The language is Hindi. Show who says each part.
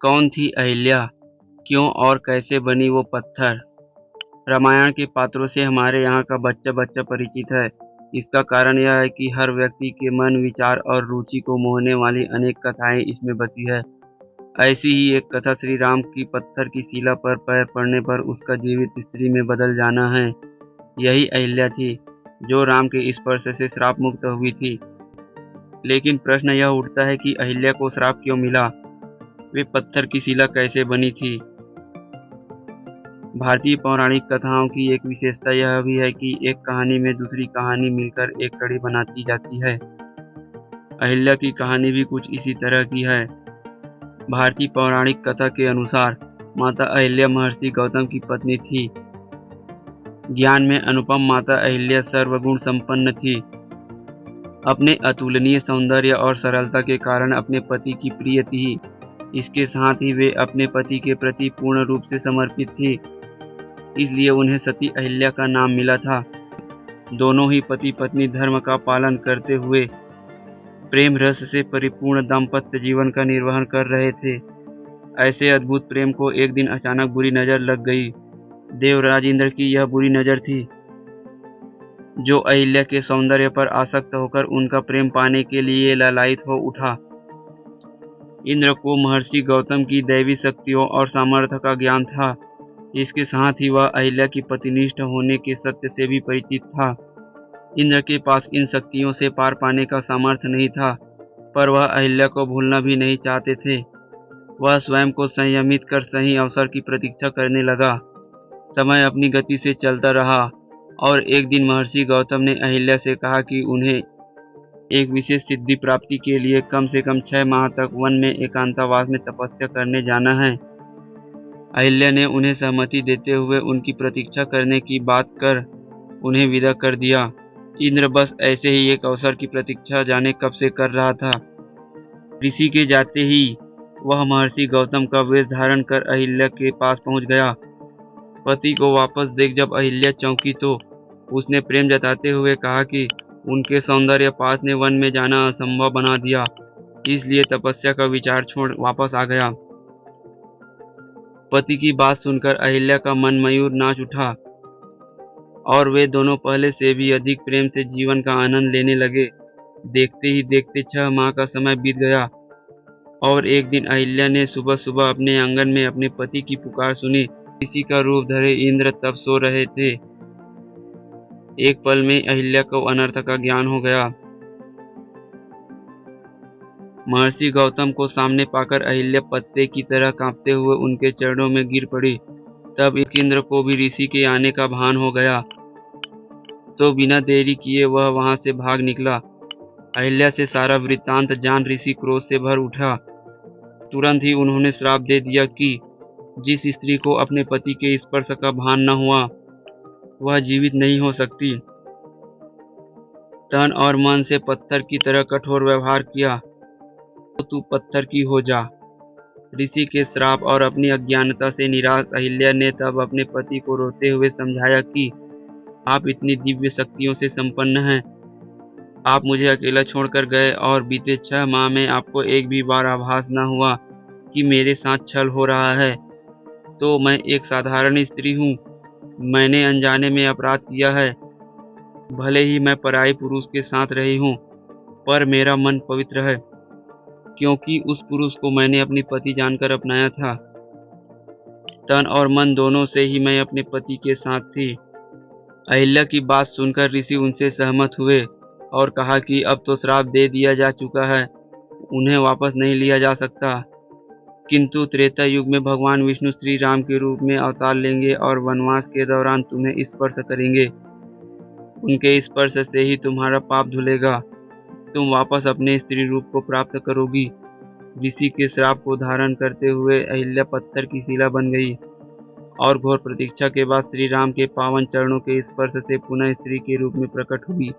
Speaker 1: कौन थी अहिल्या? क्यों और कैसे बनी वो पत्थर? रामायण के पात्रों से हमारे यहाँ का बच्चा बच्चा परिचित है। इसका कारण यह है कि हर व्यक्ति के मन, विचार और रुचि को मोहने वाली अनेक कथाएं इसमें बसी है। ऐसी ही एक कथा श्री राम की पत्थर की शिला पर पैर पड़ने पर उसका जीवित स्त्री में बदल जाना है। यही अहिल्या थी, जो राम के स्पर्श से श्राप मुक्त हुई थी। लेकिन प्रश्न यह उठता है कि अहिल्या को श्राप क्यों मिला? वे पत्थर की शिला कैसे बनी थी? भारतीय पौराणिक कथाओं की एक विशेषता यह भी है कि एक कहानी में दूसरी कहानी मिलकर एक कड़ी बनाती जाती है। अहिल्या की कहानी भी कुछ इसी तरह की है। भारतीय पौराणिक कथा के अनुसार माता अहिल्या महर्षि गौतम की पत्नी थी। ज्ञान में अनुपम माता अहिल्या सर्वगुण संपन्न थी। अपने अतुलनीय सौंदर्य और सरलता के कारण अपने पति की प्रिय थी। इसके साथ ही वे अपने पति के प्रति पूर्ण रूप से समर्पित थी, इसलिए उन्हें सती अहिल्या का नाम मिला था। दोनों ही पति पत्नी धर्म का पालन करते हुए प्रेम रस से परिपूर्ण दाम्पत्य जीवन का निर्वहन कर रहे थे। ऐसे अद्भुत प्रेम को एक दिन अचानक बुरी नजर लग गई। देवराज इंद्र की यह बुरी नजर थी, जो अहिल्या के सौंदर्य पर आसक्त होकर उनका प्रेम पाने के लिए लालायित हो उठा। इंद्र को महर्षि गौतम की दैवी शक्तियों और सामर्थ्य का ज्ञान था। इसके साथ ही वह अहिल्या की पतिनिष्ठ होने के सत्य से भी परिचित था। इंद्र के पास इन शक्तियों से पार पाने का सामर्थ्य नहीं था, पर वह अहिल्या को भूलना भी नहीं चाहते थे। वह स्वयं को संयमित कर सही अवसर की प्रतीक्षा करने लगा। समय अपनी गति से चलता रहा और एक दिन महर्षि गौतम ने अहिल्या से कहा कि उन्हें एक विशेष सिद्धि प्राप्ति के लिए कम से कम 6 माह तक वन में एकांतवास में तपस्या करने जाना है। अहिल्या ने उन्हें सहमति देते हुए उनकी प्रतीक्षा करने की बात कर उन्हें विदा कर दिया। इंद्र बस ऐसे ही एक अवसर की प्रतीक्षा जाने कब से कर रहा था। ऋषि के जाते ही वह महर्षि गौतम का वेश धारण कर अहिल्या के पास पहुंच गया। पति को वापस देख जब अहिल्या चौंकी तो उसने प्रेम जताते हुए कहा कि उनके सौंदर्य पास ने वन में जाना असंभव बना दिया, इसलिए तपस्या का विचार छोड़ वापस आ गया। पति की बात सुनकर अहिल्या का मन मयूर नाच उठा और वे दोनों पहले से भी अधिक प्रेम से जीवन का आनंद लेने लगे। देखते ही देखते 6 माह का समय बीत गया और एक दिन अहिल्या ने सुबह सुबह अपने आंगन में अपने पति की पुकार सुनी। ऋषि का रूप धरे इंद्र तब सो रहे थे। एक पल में अहिल्या को अनर्थ का ज्ञान हो गया। महर्षि गौतम को सामने पाकर अहिल्या पत्ते की तरह कांपते हुए उनके चरणों में गिर पड़ी। तब इंद्र को भी ऋषि के आने का भान हो गया, तो बिना देरी किए वह वहां से भाग निकला। अहिल्या से सारा वृत्तांत जान ऋषि क्रोध से भर उठा। तुरंत ही उन्होंने श्राप दे दिया कि जिस स्त्री को अपने पति के स्पर्श का भान न हुआ वह जीवित नहीं हो सकती। तन और मन से पत्थर की तरह कठोर व्यवहार किया तो तू पत्थर की हो जा। ऋषि के श्राप और अपनी अज्ञानता से निराश अहिल्या ने तब अपने पति को रोते हुए समझाया कि आप इतनी दिव्य शक्तियों से संपन्न हैं, आप मुझे अकेला छोड़कर गए और बीते 6 माह में आपको एक भी बार आभास न हुआ कि मेरे साथ छल हो रहा है। तो मैं एक साधारण स्त्री हूँ, मैंने अनजाने में अपराध किया है। भले ही मैं पराई पुरुष के साथ रही हूँ, पर मेरा मन पवित्र है, क्योंकि उस पुरुष को मैंने अपने पति जानकर अपनाया था। तन और मन दोनों से ही मैं अपने पति के साथ थी। अहिल्या की बात सुनकर ऋषि उनसे सहमत हुए और कहा कि अब तो श्राप दे दिया जा चुका है, उन्हें वापस नहीं लिया जा सकता। किंतु त्रेता युग में भगवान विष्णु श्री राम के रूप में अवतार लेंगे और वनवास के दौरान तुम्हें स्पर्श करेंगे। उनके स्पर्श से ही तुम्हारा पाप धुलेगा, तुम वापस अपने स्त्री रूप को प्राप्त करोगी। ऋषि के श्राप को धारण करते हुए अहिल्या पत्थर की शिला बन गई और घोर प्रतीक्षा के बाद श्री राम के पावन चरणों के स्पर्श से पुनः स्त्री के रूप में प्रकट हुई।